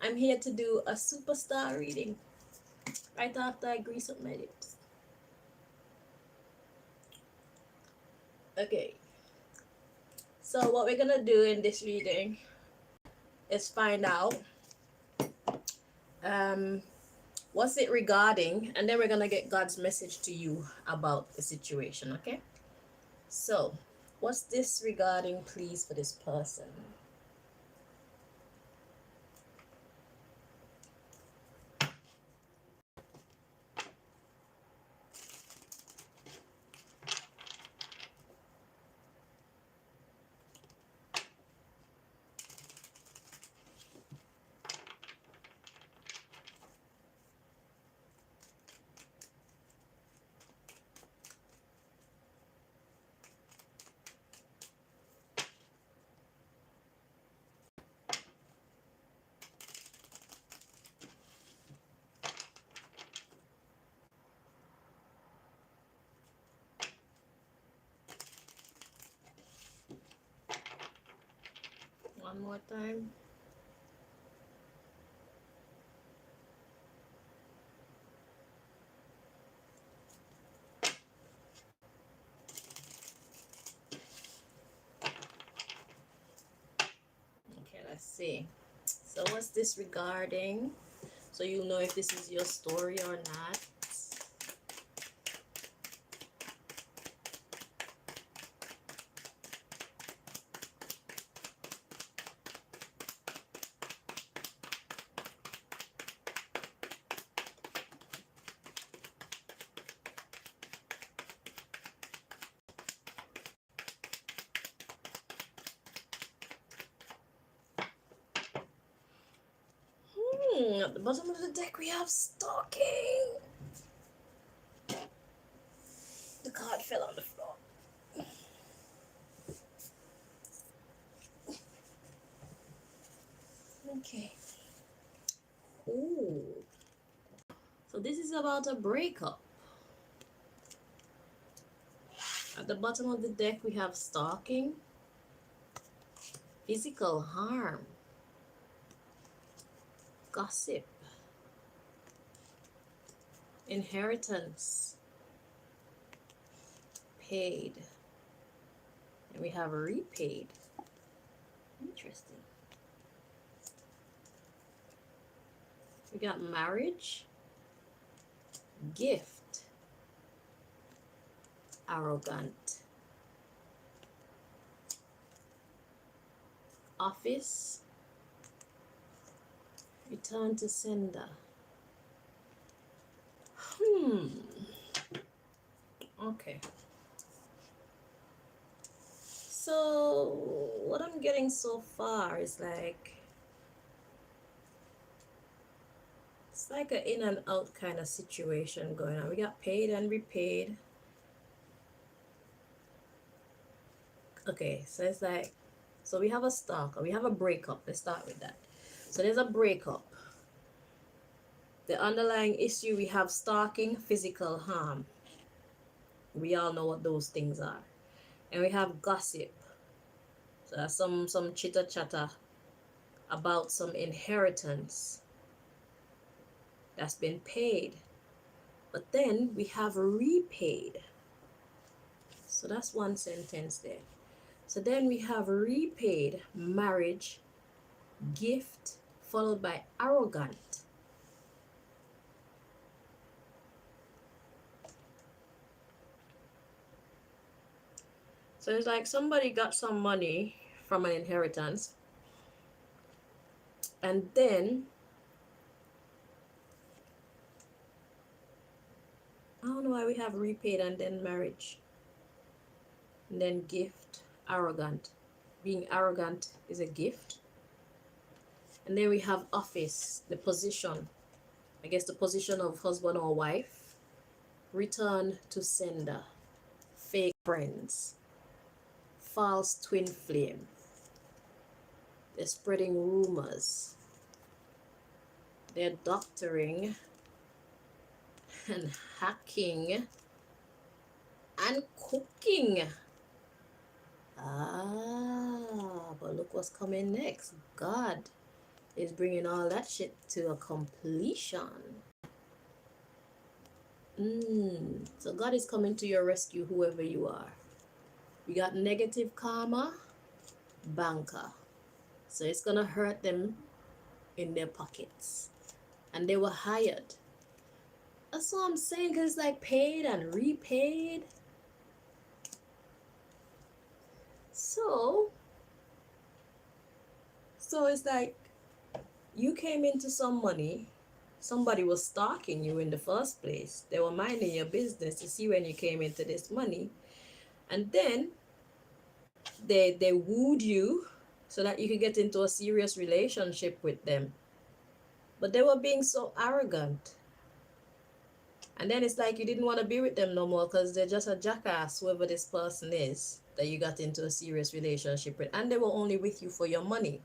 I'm here to do a superstar reading right after I grease up my lips. Okay, so what we're gonna do in this reading is find out um what's it regarding, and then we're gonna get God's message to you about the situation. Okay, so what's this regarding, please, for this person? One more time. Okay, let's see. So what's this regarding? So you'll know if this is your story or not. At the bottom of the deck we have stalking. The card fell on the floor. Okay. Ooh. So this is about a breakup. At the bottom of the deck we have stalking, physical harm, gossip, inheritance, paid, and we have repaid. Interesting. We got marriage, gift, arrogant, office, return to sender. Okay. So what I'm getting so far is like, it's like an in and out kind of situation going on. We got paid and repaid. Okay, so it's like, so we have a stalker, we have a breakup. Let's start with that. So there's a breakup. The underlying issue, we have stalking, physical harm. We all know what those things are. And we have gossip. So that's some chitter chatter about some inheritance that's been paid. But then we have repaid. So that's one sentence there. So then we have repaid, marriage, gift, followed by arrogant. So it's like somebody got some money from an inheritance, and then I don't know why we have repaid and then marriage, and then gift, arrogant. Being arrogant is a gift. And then we have office, the position, I guess the position of husband or wife, return to sender, fake friends, false twin flame. They're spreading rumors. They're doctoring and hacking and cooking. But look what's coming next. God is bringing all that shit to a completion. So God is coming to your rescue, whoever you are. We got negative karma, banker. So it's gonna hurt them in their pockets. And they were hired. That's what I'm saying, because it's like paid and repaid. So it's like you came into some money. Somebody was stalking you in the first place. They were minding your business to see when you came into this money. And then they wooed you so that you could get into a serious relationship with them. But they were being so arrogant. And then it's like you didn't want to be with them no more because they're just a jackass, whoever this person is that you got into a serious relationship with. And they were only with you for your money,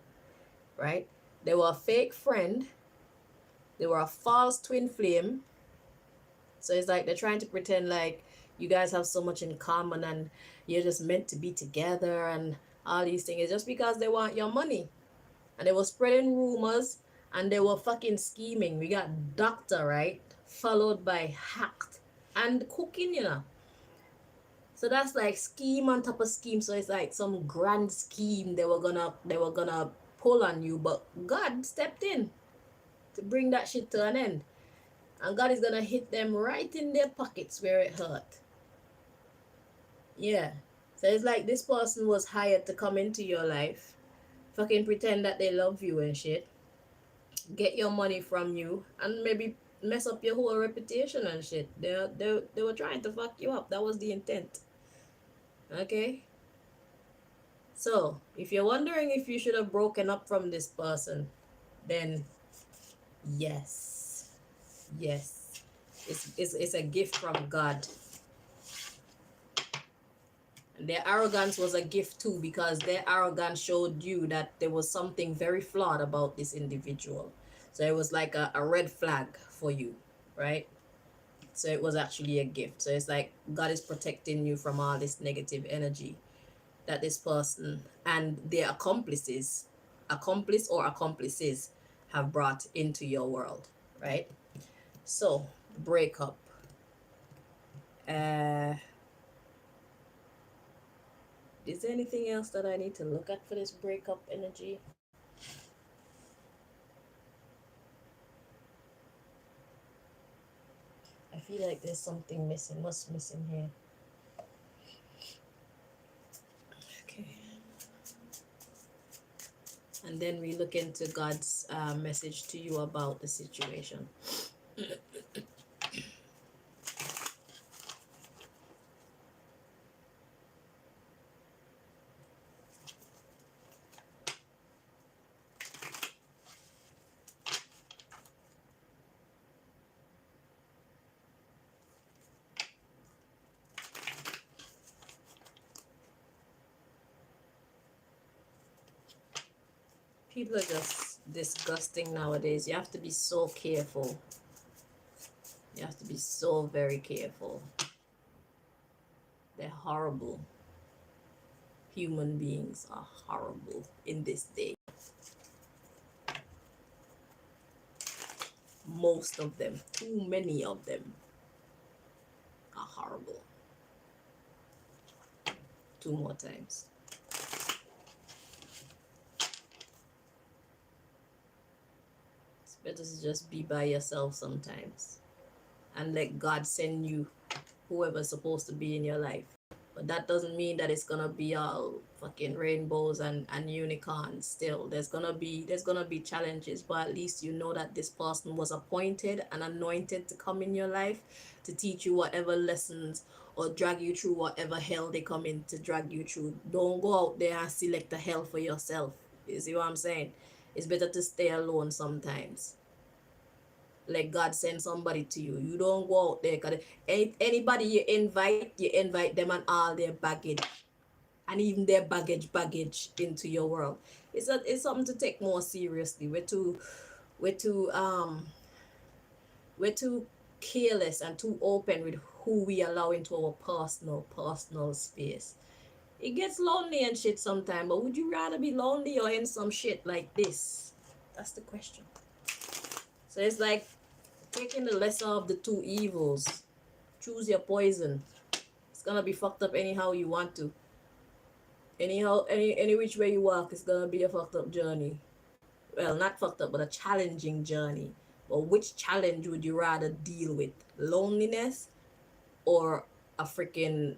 right? They were a fake friend. They were a false twin flame. So it's like they're trying to pretend like you guys have so much in common and you're just meant to be together and all these things. It's just because they want your money. And they were spreading rumors and they were fucking scheming. We got doctor, right? Followed by hacked and cooking, you know. So that's like scheme on top of scheme. So it's like some grand scheme they were gonna pull on you, but God stepped in to bring that shit to an end. And God is gonna hit them right in their pockets where it hurt. Yeah. So it's like this person was hired to come into your life, fucking pretend that they love you and shit, get your money from you, and maybe mess up your whole reputation and shit. They were trying to fuck you up. That was the intent. Okay? So, if you're wondering if you should have broken up from this person, then yes. Yes. It's a gift from God. And their arrogance was a gift too, because their arrogance showed you that there was something very flawed about this individual. So it was like a red flag for you, right? So it was actually a gift. So it's like God is protecting you from all this negative energy that this person and their accomplices have brought into your world, right? So breakup. Is there anything else that I need to look at for this breakup energy? I feel like there's something missing. What's missing here? Okay. And then we look into God's message to you about the situation. People are just disgusting nowadays. You have to be so careful. You have to be so very careful. They're horrible. Human beings are horrible in this day. Most of them, too many of them, are horrible. 2 more times. It's better to just be by yourself sometimes and let God send you whoever's supposed to be in your life. But that doesn't mean that it's gonna be all fucking rainbows and unicorns. Still, there's gonna be challenges, but at least you know that this person was appointed and anointed to come in your life to teach you whatever lessons or drag you through whatever hell they come in to drag you through. Don't go out there and select a hell for yourself. You see what I'm saying? It's better to stay alone sometimes. Let God send somebody to you. You don't go out there, because anybody you invite them and all their baggage and even their baggage into your world. It's something to take more seriously. We're too careless and too open with who we allow into our personal space. It gets lonely and shit sometimes, but would you rather be lonely or in some shit like this? That's the question. So it's like taking the lesser of the two evils. Choose your poison. It's gonna be fucked up anyhow you want to. Anyhow, any which way you walk, it's gonna be a fucked up journey. Well, not fucked up, but a challenging journey. But which challenge would you rather deal with? Loneliness or a freaking,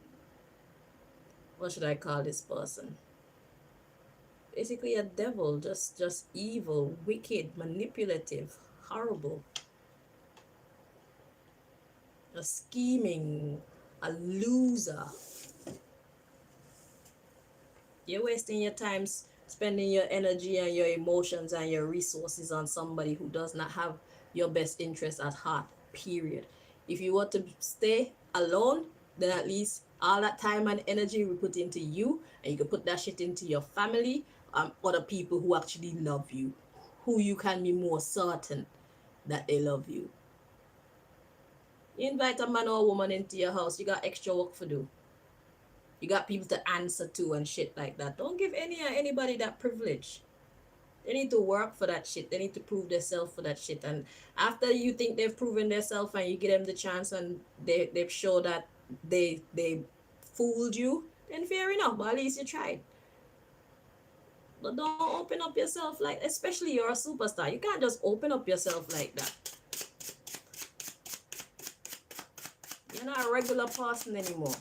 what should I call this person? Basically a devil, just evil, wicked, manipulative, horrible, a scheming, a loser. You're wasting your time spending your energy and your emotions and your resources on somebody who does not have your best interest at heart, period. If you want to stay alone, then at least all that time and energy we put into you, and you can put that shit into your family, other people who actually love you, who you can be more certain that they love you. You invite a man or a woman into your house, you got extra work to do. You got people to answer to and shit like that. Don't give anybody that privilege. They need to work for that shit. They need to prove themselves for that shit. And after you think they've proven themselves and you give them the chance and they've shown that they fooled you, then fair enough. But at least you tried. But don't open up yourself like, especially you're a superstar. You can't just open up yourself like that. You're not a regular person anymore.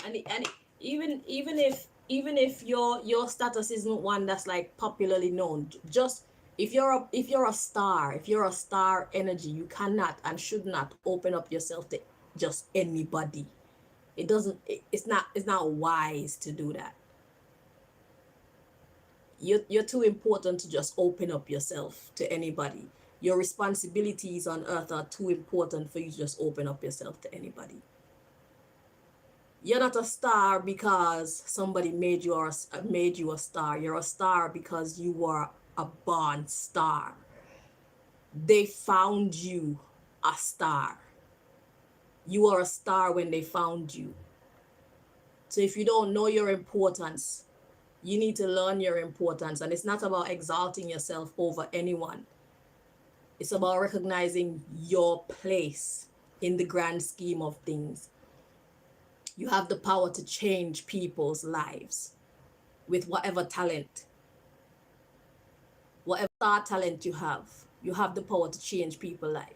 And even if your status isn't one that's like popularly known, just if you're a star, if you're a star energy, you cannot and should not open up yourself to just anybody. It's not wise to do that. You're too important to just open up yourself to anybody. Your responsibilities on earth are too important for you to just open up yourself to anybody. You're not a star because somebody made you a star. You're a star because you were a born star. They found you a star. You are a star when they found you. So if you don't know your importance, you need to learn your importance. And it's not about exalting yourself over anyone. It's about recognizing your place in the grand scheme of things. You have the power to change people's lives with whatever talent, whatever star talent you have the power to change people's life.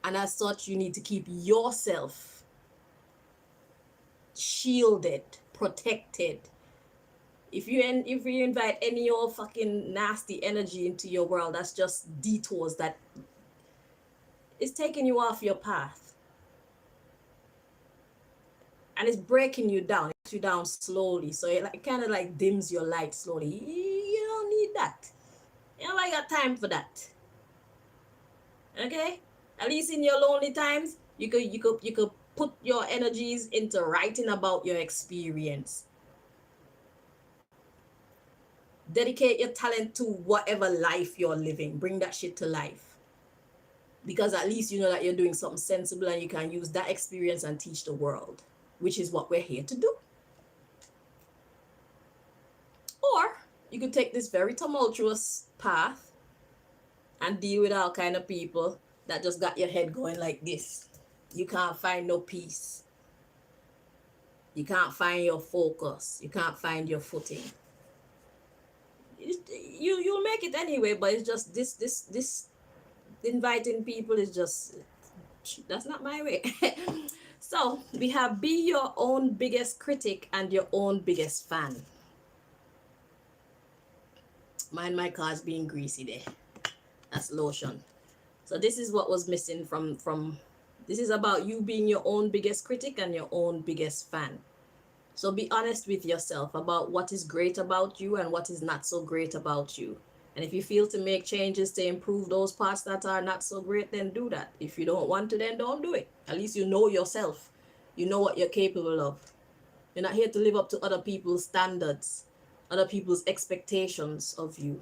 And as such, you need to keep yourself shielded, protected. If you invite any old fucking nasty energy into your world, that's just detours that is taking you off your path. And it's breaking you down. It's you down slowly. So it kind of like dims your light slowly. You don't need that. You know, I got time for that. Okay? At least in your lonely times, you could put your energies into writing about your experience. Dedicate your talent to whatever life you're living. Bring that shit to life. Because at least you know that you're doing something sensible and you can use that experience and teach the world, which is what we're here to do. Or you could take this very tumultuous path and deal with all kind of people that just got your head going like this. You can't find no peace. You can't find your focus. You can't find your footing. You'll make it anyway, but it's just this inviting people is just, that's not my way. So we have be your own biggest critic and your own biggest fan. Mind my car's being greasy there. That's lotion. So this is what was missing from this is about you being your own biggest critic and your own biggest fan. So be honest with yourself about what is great about you and what is not so great about you. And if you feel to make changes to improve those parts that are not so great, then do that. If you don't want to, then don't do it. At least you know yourself. You know what you're capable of. You're not here to live up to other people's standards, other people's expectations of you.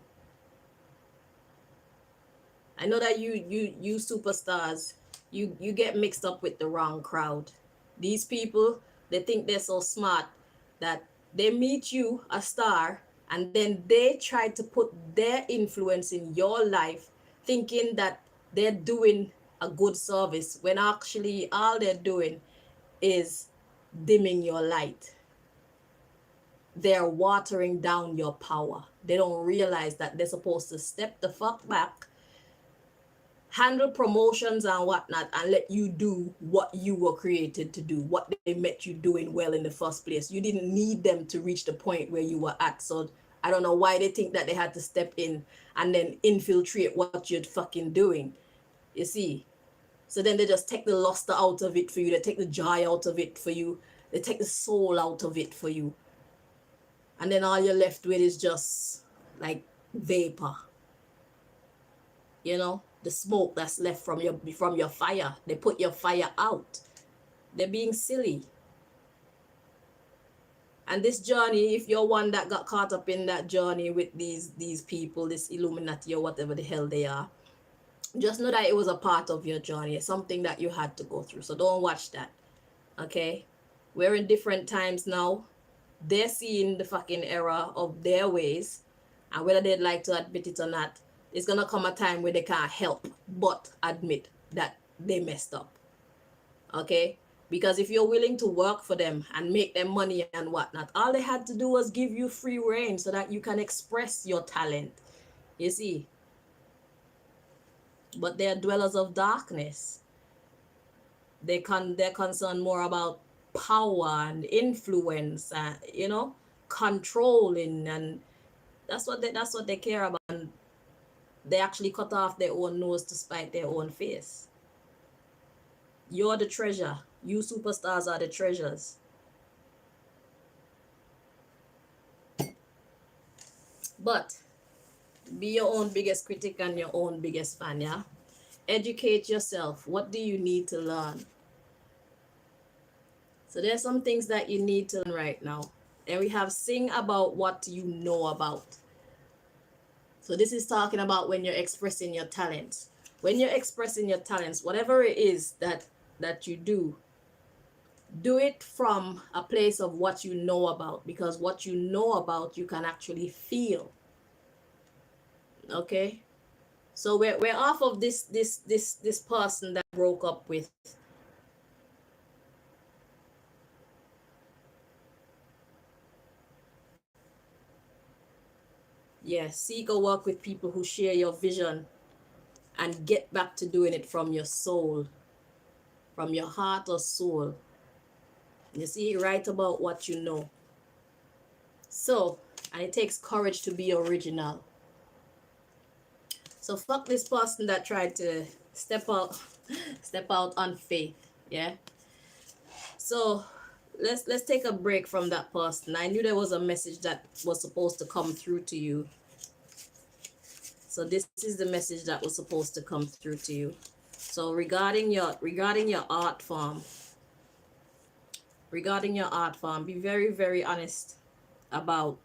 I know that you superstars, you get mixed up with the wrong crowd. These people, they think they're so smart that They meet you, a star, and then they try to put their influence in your life, thinking that they're doing a good service, when actually all they're doing is dimming your light. They're watering down your power. They don't realize that they're supposed to step the fuck back, handle promotions and whatnot, and let you do what you were created to do, what they met you doing well in the first place. You didn't need them to reach the point where you were at. So I don't know why they think that they had to step in and then infiltrate what you're fucking doing. You see? So then they just take the luster out of it for you. They take the joy out of it for you. They take the soul out of it for you. And then all you're left with is just like vapor. You know, the smoke that's left from your fire. They put your fire out. They're being silly. And this journey, if you're one that got caught up in that journey with these people, this Illuminati or whatever the hell they are, just know that it was a part of your journey. It's something that you had to go through. So don't watch that. Okay? We're in different times now. They're seeing the fucking error of their ways. And whether they'd like to admit it or not, it's going to come a time where they can't help but admit that they messed up. Okay? Because if you're willing to work for them and make them money and whatnot, all they had to do was give you free reign so that you can express your talent. You see? But they're dwellers of darkness. They're concerned more about power and influence and, you know, controlling, and that's what they care about. And they actually cut off their own nose to spite their own face. You're the treasure. You superstars are the treasures. But be your own biggest critic and your own biggest fan, yeah? Educate yourself. What do you need to learn? So there's some things that you need to learn right now. And we have sing about what you know about. So this is talking about when you're expressing your talents. When you're expressing your talents, whatever it is that you do it from a place of what you know about, because what you know about you can actually feel. Okay? So we're off of this person that broke up with. Yeah, seek or work with people who share your vision and get back to doing it from your soul, from your heart or soul. You see, write about what you know. So, and it takes courage to be original. So fuck this person that tried to step out on faith. Yeah. So let's take a break from that person. I knew there was a message that was supposed to come through to you. So this is the message that was supposed to come through to you. So regarding your art form, be very, very honest about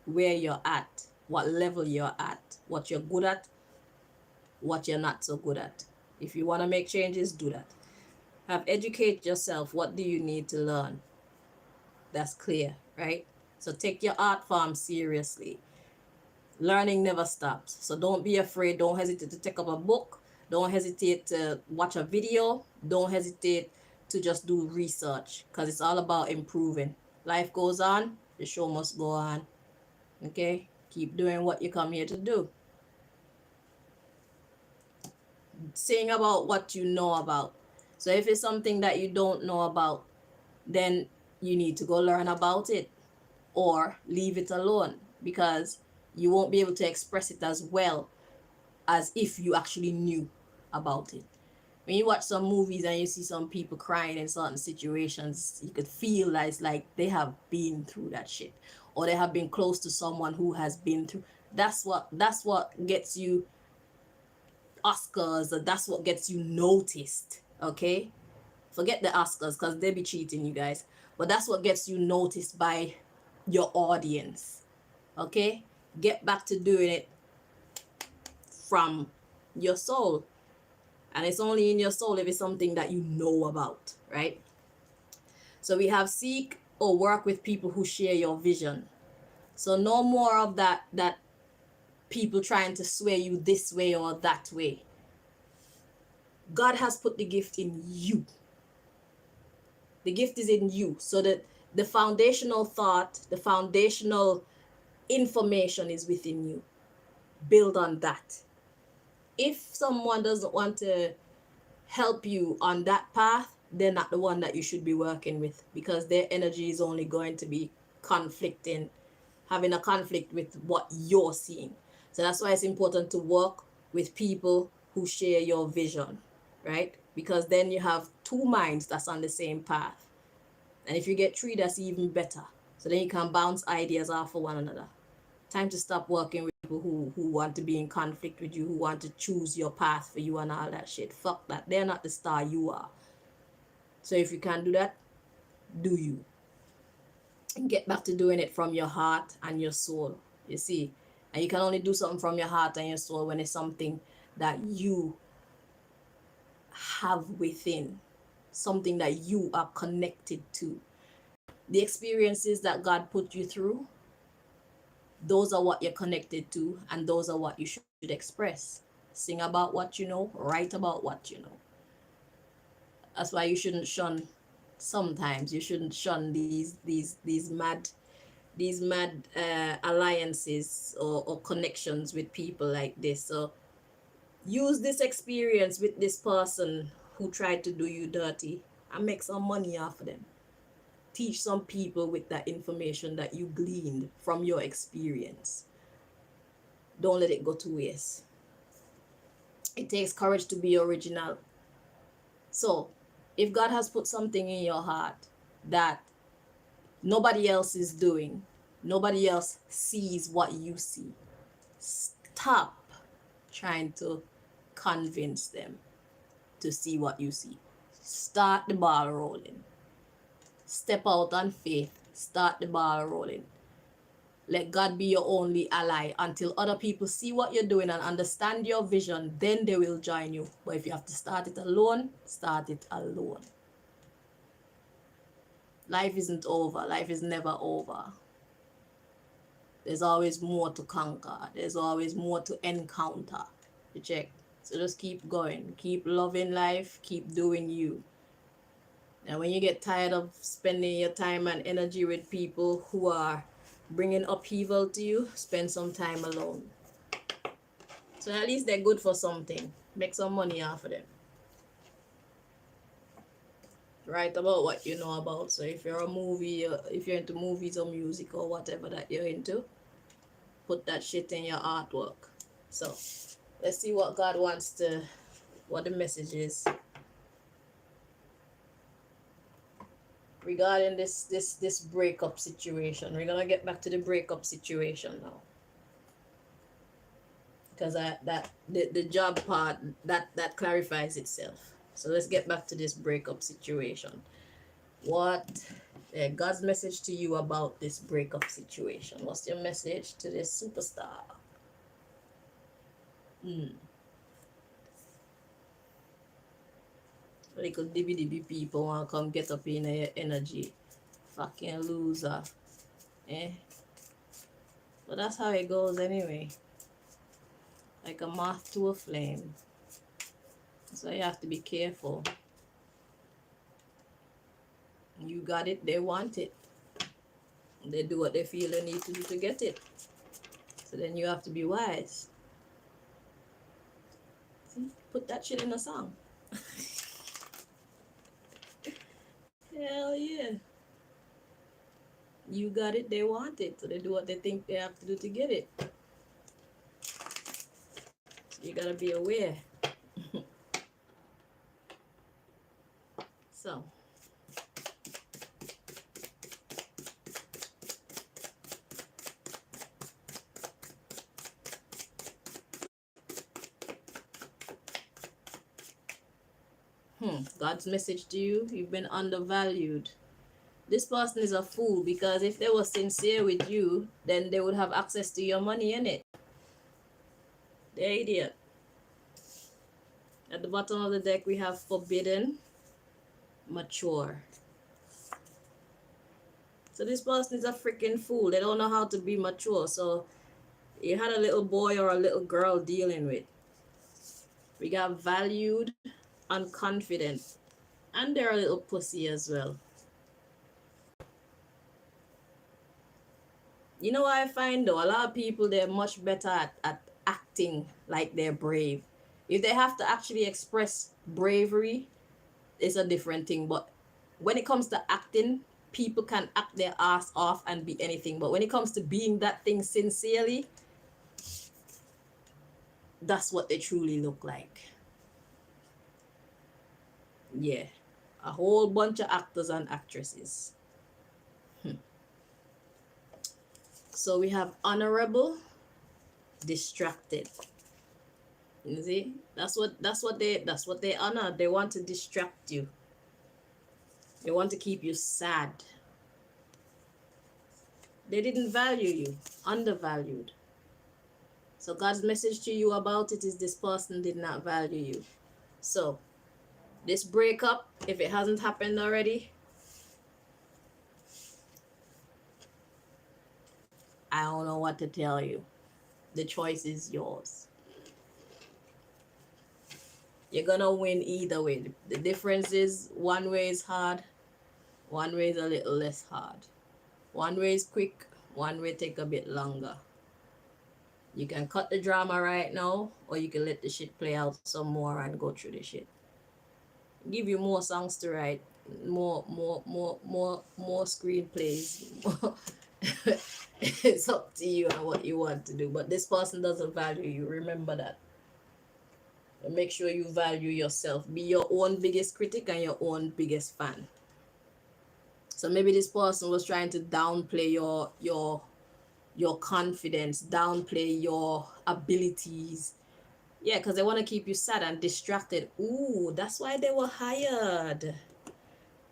where you're at, what level you're at, what you're good at, what you're not so good at. If you want to make changes, do that. Educate yourself. What do you need to learn? That's clear, right? So take your art form seriously. Learning never stops. So don't be afraid. Don't hesitate to take up a book. Don't hesitate to watch a video. Don't hesitate to just do research, because it's all about improving. Life goes on. The show must go on. Okay? Keep doing what you come here to do. Saying about what you know about. So if it's something that you don't know about, then you need to go learn about it or leave it alone, because you won't be able to express it as well as if you actually knew about it. When you watch some movies and you see some people crying in certain situations, you could feel that it's like they have been through that shit, or they have been close to someone who has been through. That's what gets you Oscars, or that's what gets you noticed. Okay? Forget the Oscars, because they be cheating, you guys. But that's what gets you noticed by your audience. Okay? Get back to doing it from your soul. And it's only in your soul if it's something that you know about, right? So we have seek or work with people who share your vision. So no more of that people trying to sway you this way or that way. God has put the gift in you. The gift is in you. So that the foundational thought, the foundational information is within you. Build on that. If someone doesn't want to help you on that path, they're not the one that you should be working with, because their energy is only going to be conflicting, having a conflict with what you're seeing. So that's why it's important to work with people who share your vision, right? Because then you have two minds that's on the same path. And if you get three, that's even better. So then you can bounce ideas off of one another. Time to stop working with people who want to be in conflict with you, who want to choose your path for you and all that shit. Fuck that. They're not the star, you are. So if you can't do that, do you. And get back to doing it from your heart and your soul. You see? And you can only do something from your heart and your soul when it's something that you have within, something that you are connected to. The experiences that God put you through, those are what you're connected to, and those are what you should express. Sing about what you know, write about what you know. That's why you shouldn't shun, sometimes you shouldn't shun these mad alliances or connections with people like this. So use this experience with this person who tried to do you dirty and make some money off of them. Teach some people with that information that you gleaned from your experience. Don't let it go to waste. It takes courage to be original. So if God has put something in your heart that nobody else is doing, nobody else sees what you see, stop trying to convince them to see what you see. Start the ball rolling. Step out on faith. Start the ball rolling. Let God be your only ally until other people see what you're doing and understand your vision. Then they will join you. But if you have to start it alone, start it alone. Life isn't over. Life is never over. There's always more to conquer. There's always more to encounter. You check. So just keep going. Keep loving life. Keep doing you. And when you get tired of spending your time and energy with people who are bringing upheaval to you, spend some time alone. So at least they're good for something. Make some money off of them. Write about what you know about. So if you're if you're into movies or music or whatever that you're into, put that shit in your artwork. So let's see what God wants to, what the message is regarding this breakup situation. We're gonna get back to the breakup situation now, because the job part that clarifies itself. So let's get back to this breakup situation. What God's message to you about this breakup situation? What's your message to this superstar? Little dibby people want to come get up in your energy. Fucking loser. Eh? But that's how it goes anyway. Like a moth to a flame. So you have to be careful. You got it, they want it. They do what they feel they need to do to get it. So then you have to be wise. See? Put that shit in a song. Hell yeah. You got it, they want it. So they do what they think they have to do to get it. So you gotta be aware. So God's message to you: you've been undervalued. This person is a fool, because if they were sincere with you, then they would have access to your money, innit? They're idiot. At the bottom of the deck, we have forbidden, mature. So this person is a freaking fool. They don't know how to be mature. So you had a little boy or a little girl dealing with. We got valued and confident. And they're a little pussy as well. You know what I find though? A lot of people, they're much better at acting like they're brave. If they have to actually express bravery, it's a different thing. But when it comes to acting, people can act their ass off and be anything. But when it comes to being that thing sincerely, that's what they truly look like. Yeah. A whole bunch of actors and actresses. So we have honorable, distracted. You see, that's what they honor. They want to distract you. They want to keep you sad. They didn't value you, undervalued. So God's message to you about it is this person did not value you. So this breakup, if it hasn't happened already, I don't know what to tell you. The choice is yours. You're gonna win either way. The difference is one way is hard, one way is a little less hard. One way is quick, one way take a bit longer. You can cut the drama right now, or you can let the shit play out some more and go through the shit. Give you more songs to write, more screenplays. It's up to you and what you want to do. But this person doesn't value you. Remember that. And make sure you value yourself. Be your own biggest critic and your own biggest fan. So maybe this person was trying to downplay your confidence, downplay your abilities. Yeah, because they want to keep you sad and distracted. Ooh, that's why they were hired.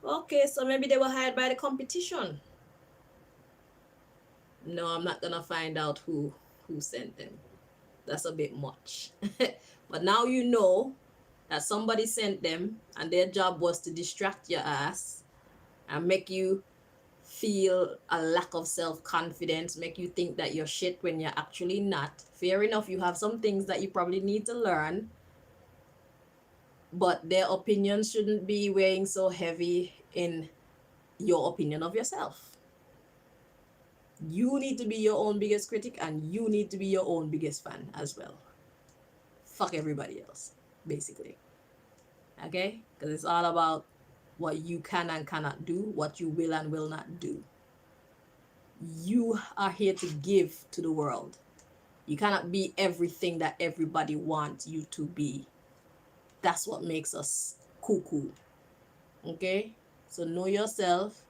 Okay, so maybe they were hired by the competition. No, I'm not gonna find out who sent them. That's a bit much. But now you know that somebody sent them and their job was to distract your ass and make you feel a lack of self-confidence, make you think that you're shit when you're actually not. Fair enough, you have some things that you probably need to learn, but their opinions shouldn't be weighing so heavy in your opinion of yourself. You need to be your own biggest critic and you need to be your own biggest fan as well. Fuck everybody else, basically. Okay? Because it's all about what you can and cannot do, what you will and will not do. You are here to give to the world. You cannot be everything that everybody wants you to be. That's what makes us cuckoo. Okay? So know yourself,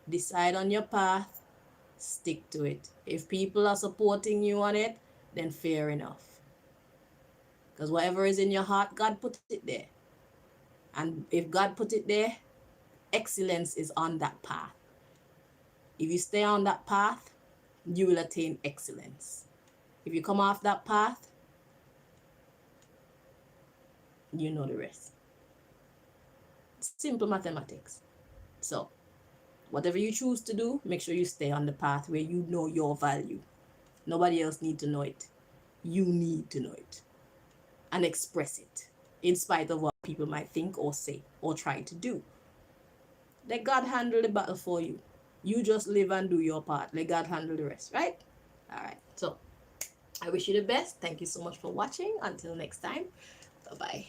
decide on your path, stick to it. If people are supporting you on it, then fair enough. Because whatever is in your heart, God put it there. And if God put it there, excellence is on that path. If you stay on that path, you will attain excellence. If you come off that path, you know the rest. Simple mathematics. So, whatever you choose to do, make sure you stay on the path where you know your value. Nobody else needs to know it. You need to know it. And express it, in spite of what people might think or say or try to do. Let God handle the battle for you. You just live and do your part. Let God handle the rest, right? All right. So I wish you the best. Thank you so much for watching. Until next time. Bye-bye.